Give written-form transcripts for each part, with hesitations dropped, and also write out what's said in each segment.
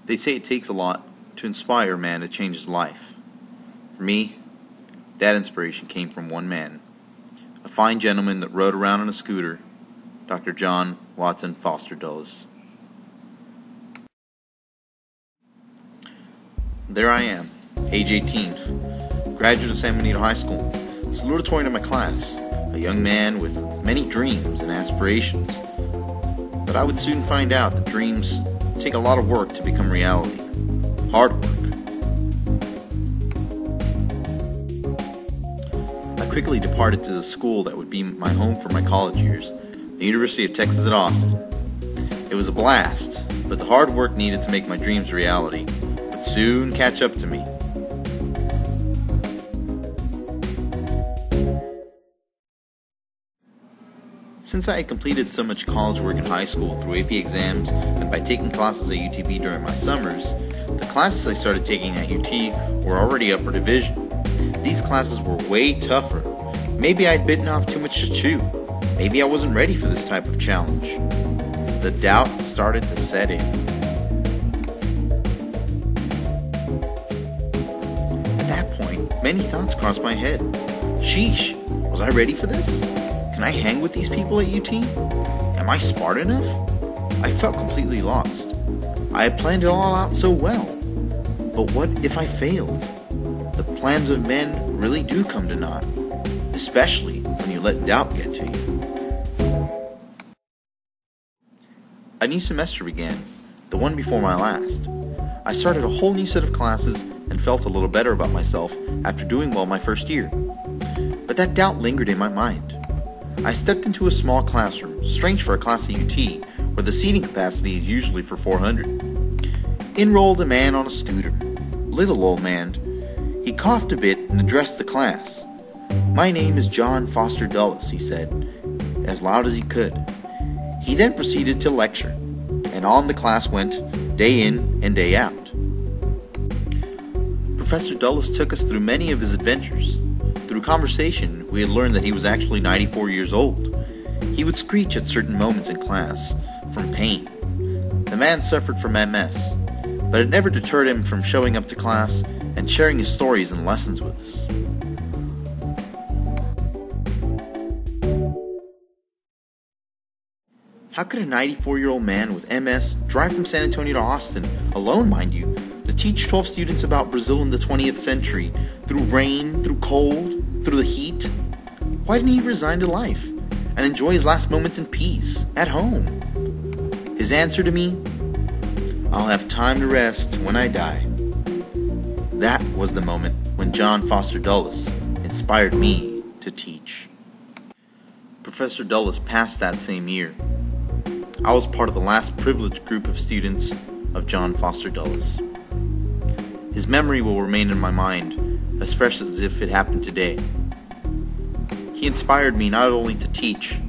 They say it takes a lot to inspire a man to change his life. For me, that inspiration came from one man, a fine gentleman that rode around on a scooter, Dr. John Watson Foster Dulles. There I am, age 18, graduate of San Benito High School, salutatorian of my class, a young man with many dreams and aspirations. But I would soon find out that dreams take a lot of work to become reality. Hard work. I quickly departed to the school that would be my home for my college years, the University of Texas at Austin. It was a blast, but the hard work needed to make my dreams reality would soon catch up to me. Since I had completed so much college work in high school through AP exams and by taking classes at UTB during my summers, the classes I started taking at UT were already upper division. These classes were way tougher. Maybe I'd bitten off too much to chew. Maybe I wasn't ready for this type of challenge. The doubt started to set in. At that point, many thoughts crossed my head. Sheesh, was I ready for this? Can I hang with these people at UT? Am I smart enough? I felt completely lost. I had planned it all out so well. But what if I failed? The plans of men really do come to naught, especially when you let doubt get to you. A new semester began, the one before my last. I started a whole new set of classes and felt a little better about myself after doing well my first year. But that doubt lingered in my mind. I stepped into a small classroom, strange for a class at UT, where the seating capacity is usually for 400. In rolled a man on a scooter. Little old man. He coughed a bit and addressed the class. "My name is John Foster Dulles," he said, as loud as he could. He then proceeded to lecture, and on the class went, day in and day out. Professor Dulles took us through many of his adventures. Through conversation, we had learned that he was actually 94 years old. He would screech at certain moments in class, from pain. The man suffered from MS, but it never deterred him from showing up to class and sharing his stories and lessons with us. How could a 94-year-old man with MS drive from San Antonio to Austin, alone mind you, to teach 12 students about Brazil in the 20th century, through rain, through cold, through the heat? Why didn't he resign to life and enjoy his last moments in peace, at home? His answer to me? "I'll have time to rest when I die." That was the moment when John Foster Dulles inspired me to teach. Professor Dulles passed that same year. I was part of the last privileged group of students of John Foster Dulles. His memory will remain in my mind as fresh as if it happened today. He inspired me not only to teach,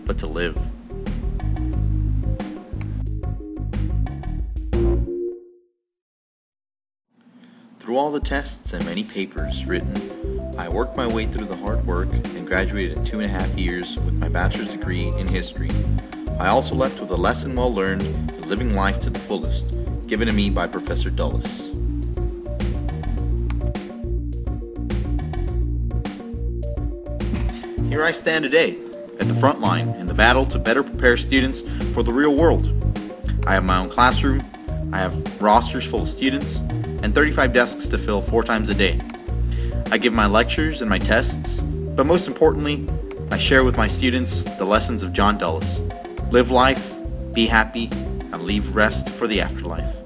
but to live. Through all the tests and many papers written, I worked my way through the hard work and graduated in 2.5 years with my bachelor's degree in history. I also left with a lesson well learned in living life to the fullest, given to me by Professor Dulles. Here I stand today, at the front line in the battle to better prepare students for the real world. I have my own classroom, I have rosters full of students, and 35 desks to fill 4 times a day. I give my lectures and my tests, but most importantly, I share with my students the lessons of John Dulles. Live life, be happy, and leave rest for the afterlife.